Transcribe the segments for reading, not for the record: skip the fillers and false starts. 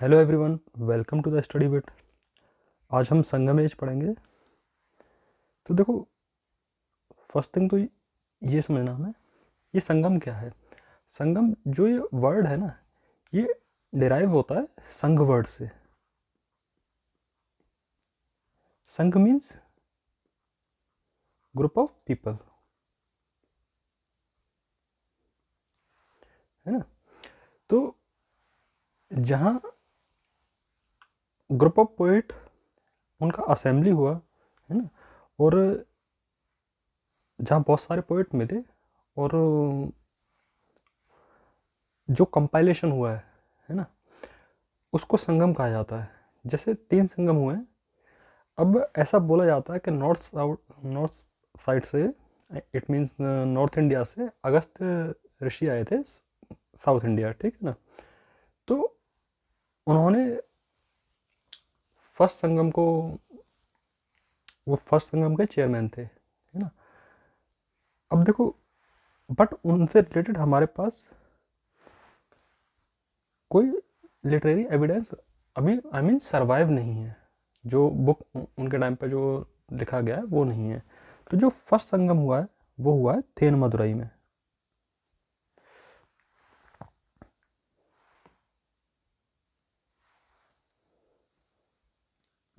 Hello everyone, welcome to the study bit. आज हम संगम as पढ़ेंगे। तो देखो, फर्स्ट थिंग तो ये समझना हमें, ये संगम क्या है। संगम जो ये वर्ड है ना, ये डिराइव होता है संघ वर्ड से। संघ मीन्स ग्रुप ऑफ पीपल, है ना। तो जहाँ ग्रुप ऑफ पोइट उनका असेंबली हुआ, है ना, और जहाँ बहुत सारे पोइट मिले और जो कंपाइलेशन हुआ है ना, उसको संगम कहा जाता है। जैसे 3 संगम हुए हैं। अब ऐसा बोला जाता है कि नॉर्थ साइड से, इट मीन्स नॉर्थ इंडिया से अगस्त ऋषि आए थे साउथ इंडिया, ठीक है ना। तो उन्होंने फर्स्ट संगम को, वो फर्स्ट संगम के चेयरमैन थे, है ना। अब देखो, बट उनसे रिलेटेड हमारे पास कोई लिटरेरी एविडेंस अभी आई मीन सर्वाइव नहीं है। जो बुक उनके टाइम पे जो लिखा गया है वो नहीं है। तो जो फर्स्ट संगम हुआ है वो हुआ है थेन मदुरई में।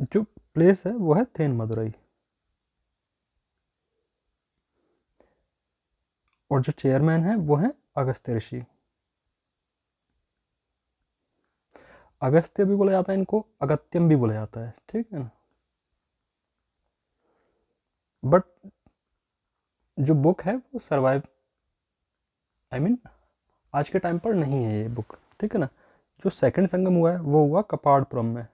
जो प्लेस है वो है थेन मदुरई, और जो चेयरमैन है वो है अगस्त्य ऋषि। अगस्त्य भी बोला जाता है इनको, अगत्यम भी बोला जाता है, ठीक है ना। बट जो बुक है वो सर्वाइव आई मीन आज के टाइम पर नहीं है ये बुक, ठीक है ना। जो सेकंड संगम हुआ है वो हुआ कपाड़पुरम में।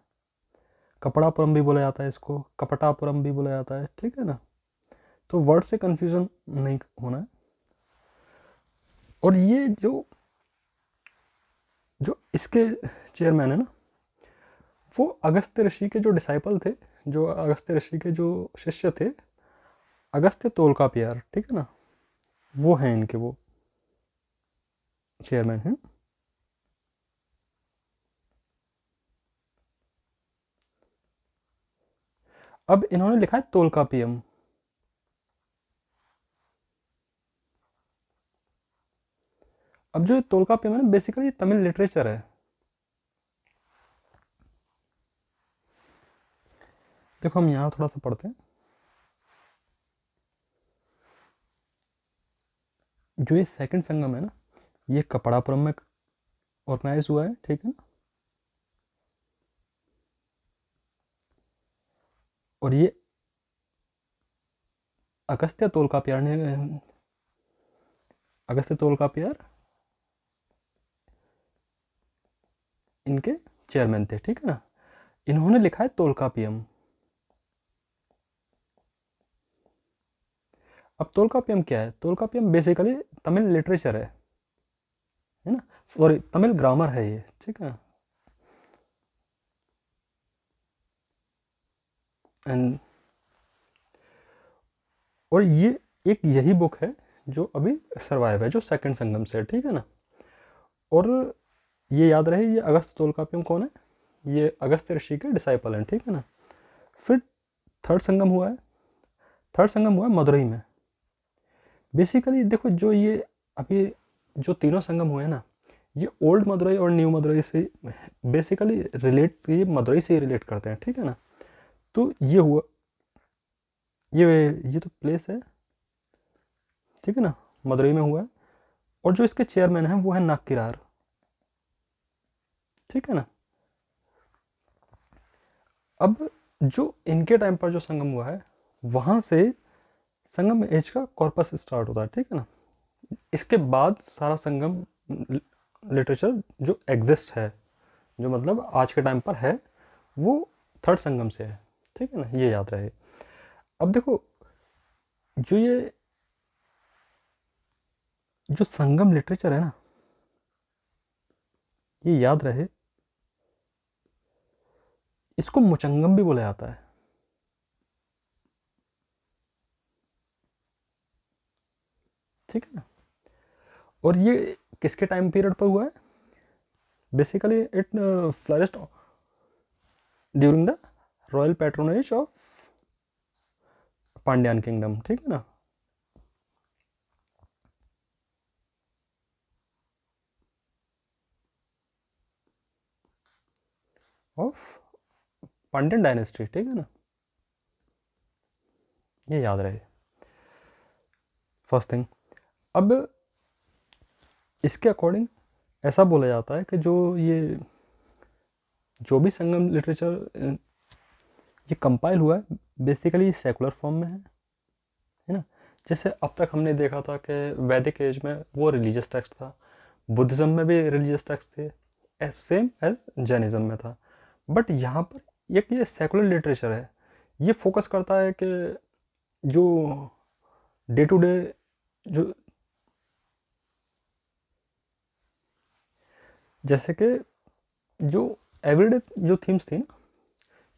कपड़ापुरम भी बोला जाता है इसको, कपटापुरम भी बोला जाता है, ठीक है ना। तो वर्ड से कंफ्यूजन नहीं होना है। और ये जो जो इसके चेयरमैन है ना, वो अगस्त्य ऋषि के जो डिसाइपल थे, जो अगस्त्य ऋषि के जो शिष्य थे, अगस्त्य तोलकापियर, ठीक है ना, वो हैं इनके वो चेयरमैन हैं। अब इन्होंने लिखा है तोलकापियम। अब जो तोलकापियम है ना, बेसिकली तमिल लिटरेचर है। देखो, हम यहाँ थोड़ा सा पढ़ते हैं। जो ये सेकंड संगम है ना, ये कपड़ापुरम में ऑर्गेनाइज हुआ है, ठीक है ना। और ये अगस्त्य तोलकापियर ने, अगस्त्य तोलकापियर इनके चेयरमैन थे, ठीक है ना। इन्होंने लिखा है तोलकापियम। अब तोलकापियम क्या है? तोलकापियम बेसिकली तमिल लिटरेचर है ना, सॉरी तमिल ग्रामर है ये, ठीक है। एंड और ये एक यही बुक है जो अभी सर्वाइव है, जो सेकंड संगम से है, ठीक है ना। और ये याद रहे, ये अगस्त तोलकापियम कौन है? ये अगस्त ऋषि के डिसाइपल हैं, ठीक है ना। फिर थर्ड संगम हुआ है। थर्ड संगम हुआ है मदुरई में। बेसिकली देखो, जो ये अभी जो तीनों संगम हुए हैं ना, ये ओल्ड मदुरई और न्यू मदुरई से बेसिकली रिलेट, ये मदुरई से ही रिलेट करते हैं, ठीक है ना। तो ये हुआ, ये ये तो प्लेस है, ठीक है ना, मदुरई में हुआ है। और जो इसके चेयरमैन हैं वो है नाक्किरार, ठीक है ना। अब जो इनके टाइम पर जो संगम हुआ है, वहाँ से संगम एज का कॉर्पस स्टार्ट होता है, ठीक है ना। इसके बाद सारा संगम लिटरेचर जो एग्जिस्ट है, जो मतलब आज के टाइम पर है, वो थर्ड संगम से है, ठीक है ना, ये याद रहे। अब देखो, जो ये जो संगम लिटरेचर है ना, ये याद रहे, इसको मुचंगम भी बोला जाता है, ठीक है ना। और ये किसके टाइम पीरियड पर हुआ है? Basically it flourished during the royal patronage of Pandian kingdom, ठीक है ना। ऑफ पांड्यन डायनेस्टी, ठीक है ना, ये याद रहे फर्स्ट थिंग। अब इसके अकॉर्डिंग ऐसा बोला जाता है कि जो भी संगम लिटरेचर ये कंपाइल हुआ है बेसिकली सेकुलर फॉर्म में है ना। जैसे अब तक हमने देखा था कि वैदिक एज में वो रिलीजियस टेक्स्ट था, बुद्धिज़्म में भी रिलीजियस टेक्स्ट थे, एज सेम एज जैनिज़्म में था। बट यहाँ पर एक ये सेकुलर लिटरेचर है, ये फोकस करता है कि जो डे टू डे जो जैसे कि जो एवरीडे जो थीम्स थी ना,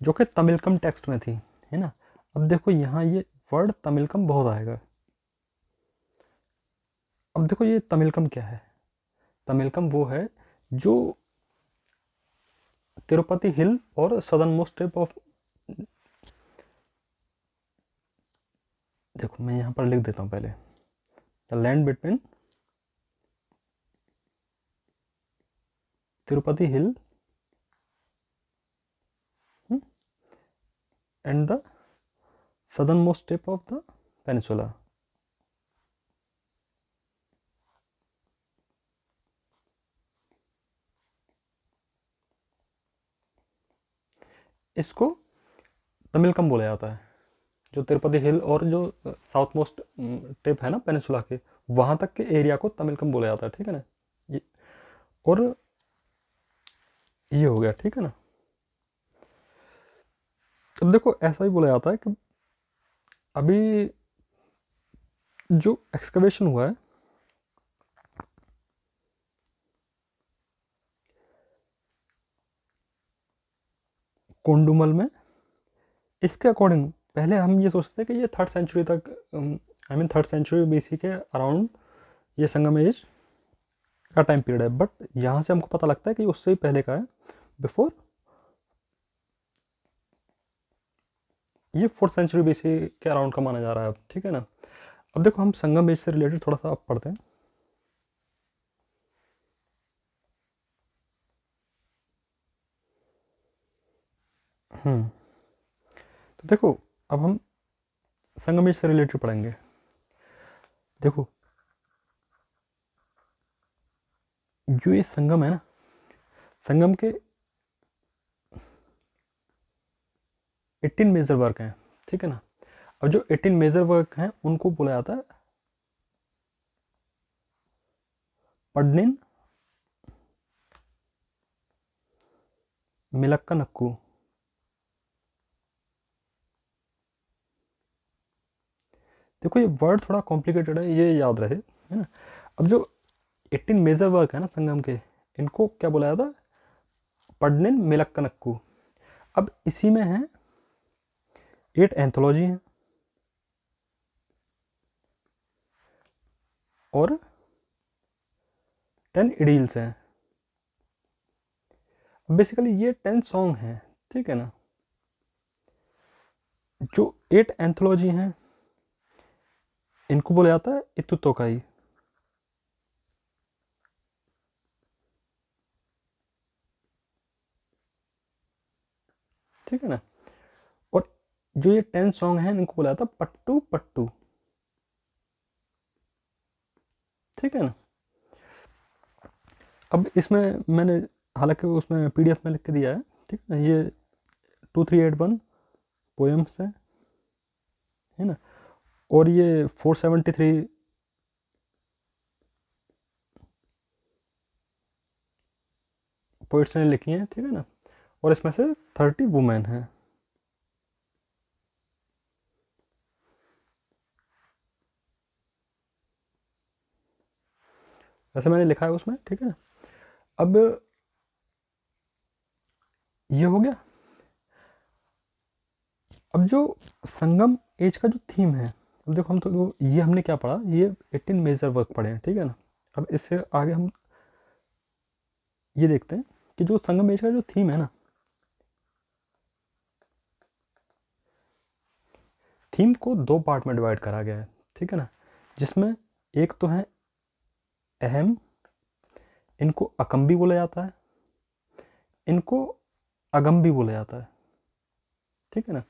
जो कि तमिलकम टेक्स्ट में थी, है ना। अब देखो यहाँ ये वर्ड तमिलकम बहुत आएगा। अब देखो ये तमिलकम क्या है, तमिलकम वो है जो तिरुपति हिल और सदर्न मोस्ट टिप ऑफ, देखो मैं यहाँ पर लिख देता हूँ पहले, the land between Tirupati hill and the southern most tip of the peninsula. इसको तमिलकम बोला जाता है, जो तिरुपति हिल और जो साउथ मोस्ट टिप है ना पेनिसुला के, वहाँ तक के एरिया को तमिलकम बोला जाता है, ठीक है ना। ये और ये हो गया, ठीक है ना। अब देखो ऐसा ही बोला जाता है कि अभी जो एक्सकवेशन हुआ है कोंडुमल में, इसके अकॉर्डिंग पहले हम ये सोचते थे कि ये 3rd सेंचुरी तक, I mean 3rd century BC के अराउंड ये संगम एज का टाइम पीरियड है। बट यहाँ से हमको पता लगता है कि उससे ही पहले का है, बिफोर ये 4th सेंचुरी बीसी के अराउंड का माना जा रहा है, ठीक है ना। अब देखो हम संगम एज से रिलेटेड थोड़ा सा अब पढ़ते हैं। तो देखो अब हम संगम एज से रिलेटेड पढ़ेंगे। देखो जो ये संगम है ना, संगम के 18 मेजर वर्क हैं, ठीक है ना। अब जो 18 मेजर वर्क हैं उनको बोला जाता है पड्निन मिलक्का नक्कू। देखो ये वर्ड थोड़ा कॉम्प्लिकेटेड है, ये याद रहे, है ना। अब जो 18 मेजर वर्क है ना संगम के, इनको क्या बोला जाता है, पड्निन मिलक्का नक्कू। अब इसी में है 8 एंथोलॉजी हैं और 10 इडील्स हैं। बेसिकली ये 10 सॉन्ग हैं, ठीक है ना। जो 8 एंथोलॉजी हैं इनको बोला जाता है इतुतोकाई, ठीक है ना। और जो ये 10 सॉन्ग हैं इनको बोला जाता है पट्टू पट्टू, ठीक है ना। अब इसमें मैंने हालांकि उसमें पीडीएफ में लिख के दिया है, ठीक है ना। ये 2381 पोएम्स है ना। और ये 473 पोइट्स ने लिखी हैं, ठीक है ना। और इसमें से 30 वुमेन हैं। वैसे मैंने लिखा है उसमें, ठीक है ना। अब ये हो गया। अब जो संगम एज का जो थीम है, अब देखो हम तो ये हमने क्या पढ़ा, ये 18 मेजर वर्क पढ़े हैं, ठीक है ना। अब इससे आगे हम ये देखते हैं कि जो संगमेश का जो थीम है ना, थीम को दो पार्ट में डिवाइड करा गया है, ठीक है ना, जिसमें एक तो है अहम, इनको अकम भी बोला जाता है, इनको अगम भी बोला जाता है, ठीक है ना।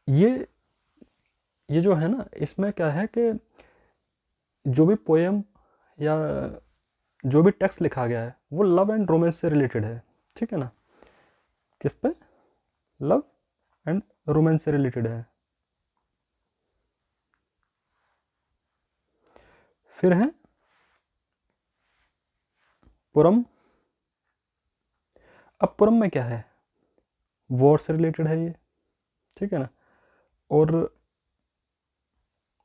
ये जो है ना, इसमें क्या है कि जो भी पोएम या जो भी टेक्स्ट लिखा गया है वो लव एंड रोमांस से रिलेटेड है, ठीक है ना। किस पे? लव एंड रोमांस से रिलेटेड है। फिर है पुरम। अब पुरम में क्या है? वॉर से रिलेटेड है ये, ठीक है ना, और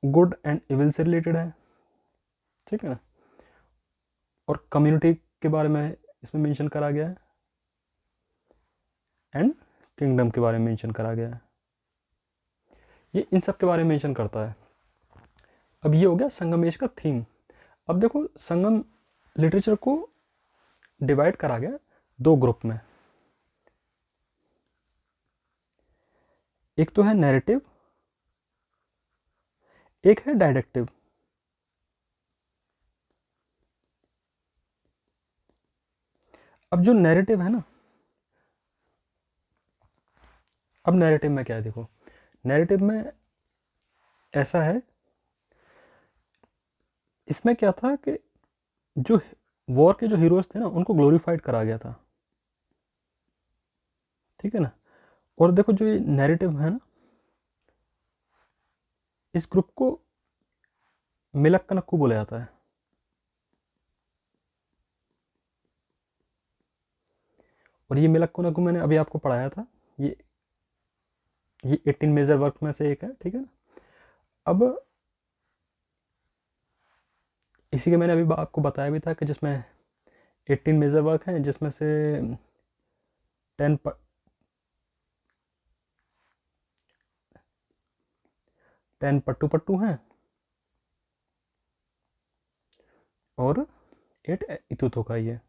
गुड एंड इविल से रिलेटेड है, ठीक है ना, और कम्युनिटी के बारे में इसमें मेंशन करा गया है, एंड किंगडम के बारे में मेंशन करा गया है। ये इन सब के बारे में मेंशन करता है। अब ये हो गया संगमेश का थीम। अब देखो, संगम लिटरेचर को डिवाइड करा गया दो ग्रुप में। एक तो है नैरेटिव, एक है डायरेक्टिव। अब जो नैरेटिव है ना, अब नैरेटिव में क्या है, देखो नैरेटिव में ऐसा है, इसमें क्या था कि जो वॉर के जो हीरोज थे ना उनको ग्लोरीफाइड करा गया था, ठीक है ना। और देखो जो ये नैरेटिव है ना, इस ग्रुप को मिलक्का नक्कू बोला जाता है। और ये मिलक्का नक्कू मैंने अभी आपको पढ़ाया था, ये 18 मेजर वर्क में से एक है, ठीक है ना। अब इसी के मैंने अभी आपको बताया भी था कि जिसमें 18 मेजर वर्क हैं, जिसमें से 10 पट्टू पट्टू हैं और 8 इतुतो का ही है।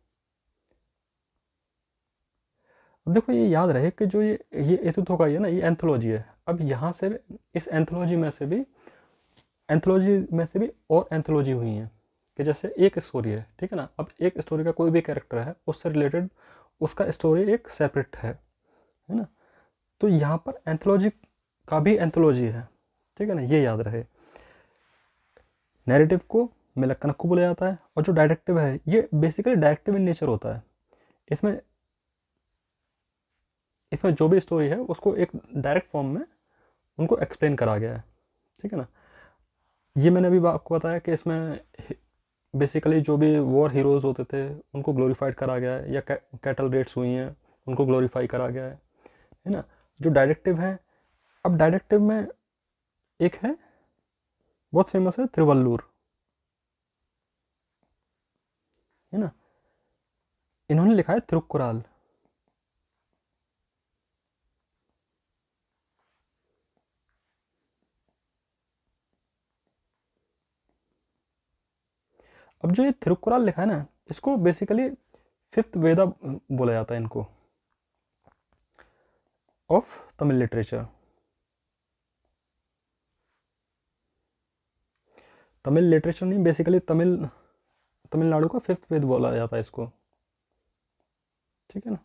अब देखो ये याद रहे कि जो ये इतुतो का ही है ना, ये एंथोलॉजी है। अब यहाँ से इस एंथोलॉजी में से भी और एंथोलॉजी हुई हैं कि जैसे एक स्टोरी है, ठीक है ना। अब एक स्टोरी का कोई भी कैरेक्टर है, उससे रिलेटेड उसका स्टोरी एक सेपरेट है ना। तो यहाँ पर एंथोलॉजी का भी एंथोलॉजी है, ठीक है ना, ये याद रहे। नैरेटिव को मिलक्कनक्कू बोला जाता है, और जो डायरेक्टिव है ये बेसिकली डायरेक्टिव इन नेचर होता है। इसमें इसमें जो भी स्टोरी है उसको एक डायरेक्ट फॉर्म में उनको एक्सप्लेन करा गया है, ठीक है ना। ये मैंने अभी आपको बताया कि इसमें बेसिकली जो भी वॉर हीरोज़ होते थे उनको ग्लोरीफाइड करा गया है, या कैटल रेट्स हुई हैं उनको ग्लोरीफाई करा गया है ना। जो डायरेक्टिव है, अब डायरेक्टिव में एक है बहुत फेमस है, तिरुवल्लुर, है ना। इन्होंने लिखा है तिरुक्कुराल। अब जो ये तिरुक्कुराल लिखा है ना, इसको बेसिकली फिफ्थ वेदा बोला जाता है इनको, of Tamil literature. Tamil literature नहीं, बेसिकली तमिलनाडु का फिफ्थ वेद बोला जाता है इसको, ठीक है ना।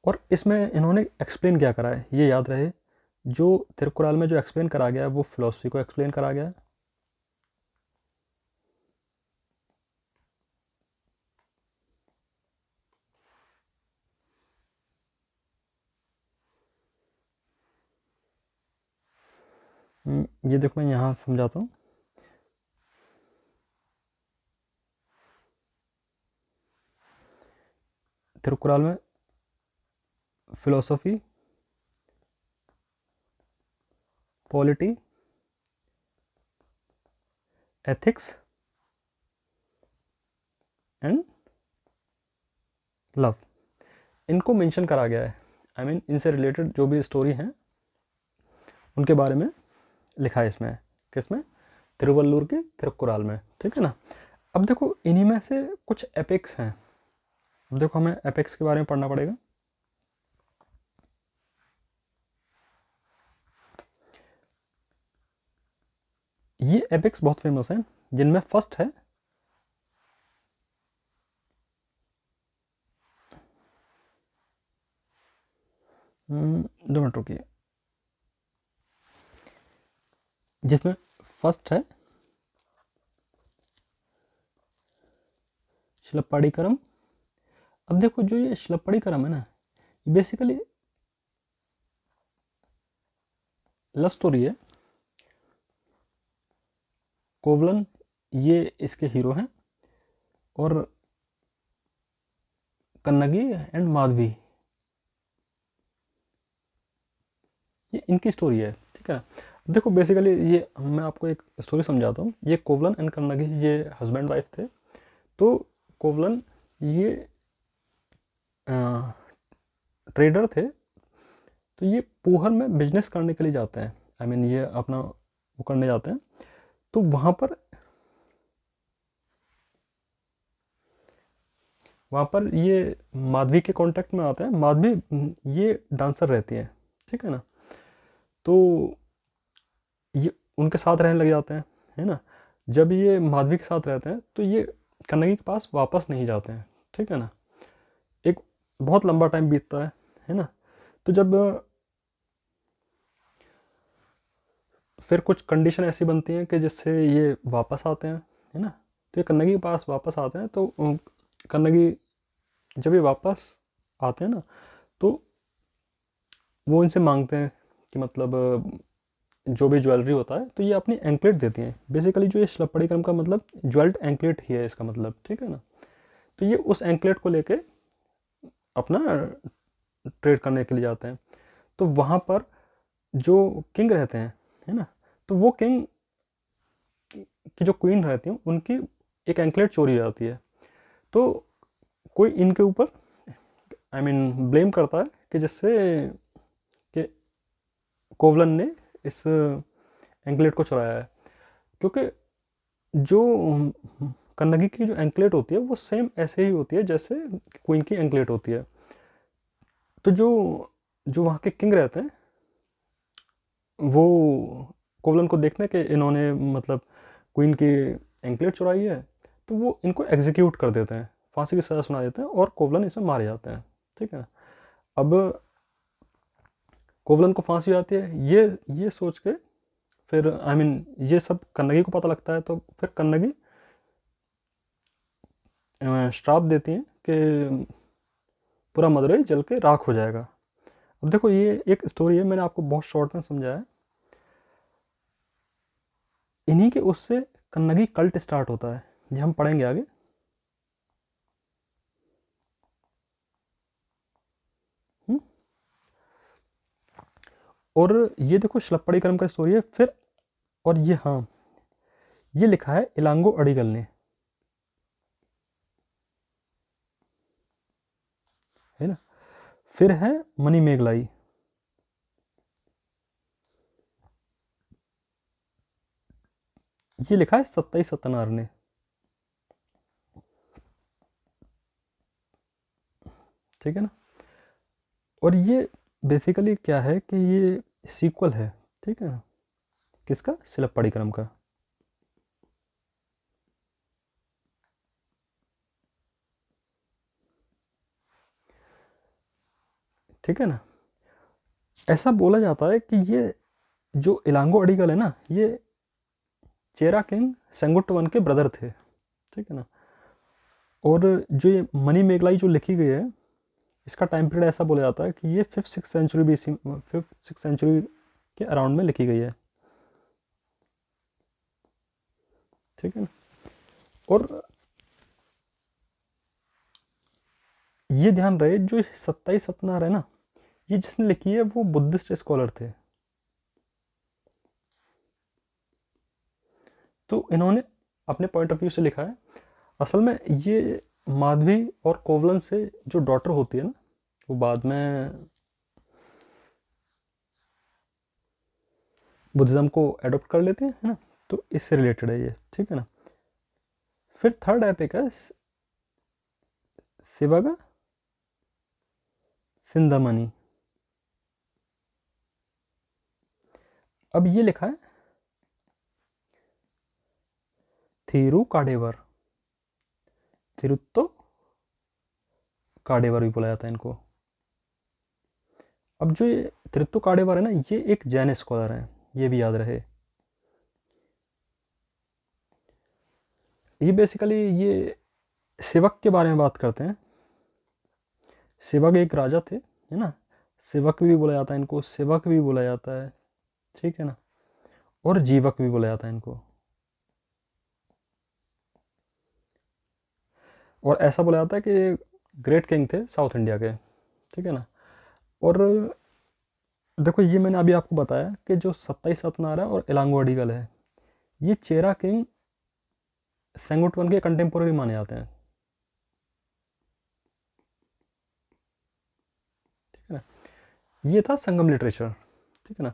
और इसमें इन्होंने एक्सप्लेन क्या करा है ये याद रहे, जो तिरुक्कुराल में जो एक्सप्लेन करा गया है वो फिलोसफी को एक्सप्लेन करा गया है। ये देखो मैं यहाँ समझाता हूँ। तिरुक्कुराल में philosophy, polity, ethics and love, इनको मेंशन करा गया है। आई मीन इनसे रिलेटेड जो भी स्टोरी हैं उनके बारे में लिखा है इसमें, किसमें? तिरुवल्लुर के तिरुक्कुराल में, ठीक है ना। अब देखो इन्हीं में से कुछ एपिक्स हैं। अब देखो हमें एपिक्स के बारे में पढ़ना पड़ेगा। ये एपिक्स बहुत फेमस हैं, जिनमें फर्स्ट है 2 मिनट रुकिए, जिसमें फर्स्ट है शिलप्पाड़ीकरम। अब देखो जो ये शिलप्पाड़ीकरम है ना, ये बेसिकली लव स्टोरी है। कोवलन ये इसके हीरो हैं, और कन्नगी एंड माधवी ये इनकी स्टोरी है, ठीक है। देखो बेसिकली ये मैं आपको एक स्टोरी समझाता हूँ। ये कोवलन एंड कन्नगी ये हस्बैंड वाइफ थे। तो कोवलन ये ट्रेडर थे, तो ये पूहर में बिजनेस करने के लिए जाते हैं। आई मीन ये अपना वो करने जाते हैं, तो वहाँ पर ये माधवी के कांटेक्ट में आते हैं। माधवी ये डांसर रहती हैं, ठीक है ना। तो ये उनके साथ रहने लग जाते हैं, है ना। जब ये माधवी के साथ रहते हैं तो ये कन्नगी के पास वापस नहीं जाते हैं, ठीक है ना। एक बहुत लंबा टाइम बीतता है ना। तो जब फिर कुछ कंडीशन ऐसी बनती हैं कि जिससे ये वापस आते हैं, है ना। तो ये कन्नगी के पास वापस आते हैं। तो कन्नगी जब ये वापस आते हैं ना, तो वो इनसे मांगते हैं कि मतलब जो भी ज्वेलरी होता है, तो ये अपनी एंकलेट देती हैं। बेसिकली जो ये शिलप्पाड़ीकरम का मतलब ज्वेल्ड एंकलेट ही है इसका मतलब, ठीक है ना। तो ये उस एंकलेट को लेके अपना ट्रेड करने के लिए जाते हैं। तो वहाँ पर जो किंग रहते हैं, है ना, तो वो किंग की जो क्वीन रहती हैं उनकी एक एंकलेट चोरी हो जाती है। तो कोई इनके ऊपर आई मीन ब्लेम करता है कि जिससे कि कोवलन ने इस एंकलेट को चुराया है। क्योंकि जो कन्नगी की जो एंकलेट होती है वो सेम ऐसे ही होती है जैसे क्वीन की एंकलेट होती है। तो जो जो वहाँ के किंग रहते हैं वो कोवलन को देखते हैं कि इन्होंने मतलब क्वीन की एंकलेट चुराई है, तो वो इनको एग्जीक्यूट कर देते हैं, फांसी की सज़ा सुना देते हैं, और कोवलन इसमें मारे जाते हैं, ठीक है। अब कोवलन को फांसी आती है, ये सोच के फिर आई मीन ये सब कन्नगी को पता लगता है। तो फिर कन्नगी श्राप देती हैं कि पूरा मदुरई जल के राख हो जाएगा। अब देखो ये एक स्टोरी है, मैंने आपको बहुत शॉर्ट में समझाया है। इन्हीं के उससे कन्नगी कल्ट स्टार्ट होता है, ये हम पढ़ेंगे आगे। और ये देखो शिलप्पाड़ीकरम का स्टोरी है फिर। और ये हाँ, ये लिखा है इलांगो अडिगल ने, है ना। फिर है मनी मेघलाई, ये लिखा है सत्ताई सत्तनार ने, ठीक है ना। और ये बेसिकली क्या है कि ये सीक्वल है, ठीक है ना, किसका, शिलप्पाड़ीकरम का। ठीक है ना। ऐसा बोला जाता है कि ये जो इलांगो अडिगल है ना, ये चेरा किंग सेंगुट्टवन के ब्रदर थे, ठीक है ना। और जो ये मनी मेघलाई जो लिखी गई है, इसका टाइम पीरियड ऐसा बोला जाता है कि ये 5th-6th century BC, 5th-6th century के अराउंड में लिखी गई है, ठीक है ना। और ये ध्यान रहे जो 27 सतनार है ना, ये जिसने लिखी है वो बुद्धिस्ट स्कॉलर थे। तो इन्होंने अपने पॉइंट ऑफ व्यू से लिखा है। असल में ये माधवी और कोवलन से जो डॉटर होती है ना, वो बाद में बुद्धिज़्म को एडॉप्ट कर लेते हैं, है ना। तो इससे रिलेटेड है ये, ठीक है ना। फिर थर्ड एपिक है शिवग सिंधमणि। अब ये लिखा है थीरू काडेवर, थिरुत्तो काडेवर भी बोला जाता है इनको। अब जो ये थिरुत्तो काडेवर है ना, ये एक जैन स्कॉलर है, ये भी याद रहे। ये बेसिकली ये शिवक के बारे में बात करते हैं। शिवक एक राजा थे, है ना, शिवक भी बोला जाता है इनको, शिवक भी बोला जाता है, ठीक है ना, और जीवक भी बोला जाता है इनको। और ऐसा बोला जाता है कि ग्रेट किंग थे साउथ इंडिया के, ठीक है ना। और देखो ये मैंने अभी आपको बताया कि जो 27 सतनारा और इलांगो अडिगल है, ये चेरा किंग सेंगुटवन के कंटेम्पोररी माने जाते हैं, ठीक है ना। ये था संगम लिटरेचर, ठीक है ना।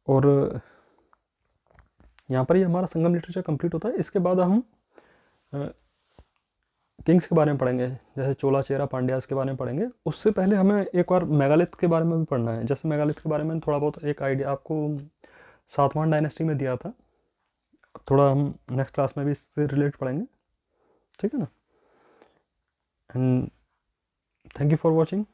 और यहाँ पर ही हमारा संगम लिटरेचर कंप्लीट होता है। इसके बाद हम किंग्स के बारे में पढ़ेंगे, जैसे चोला चेरा पांड्यास के बारे में पढ़ेंगे। उससे पहले हमें एक बार मेगालिथ के बारे में भी पढ़ना है। जैसे मेगालिथ के बारे में थोड़ा बहुत एक आइडिया आपको सातवां डायनेस्टी में दिया था, थोड़ा हम नेक्स्ट क्लास में भी इससे रिलेट पढ़ेंगे, ठीक है ना। And thank you for watching.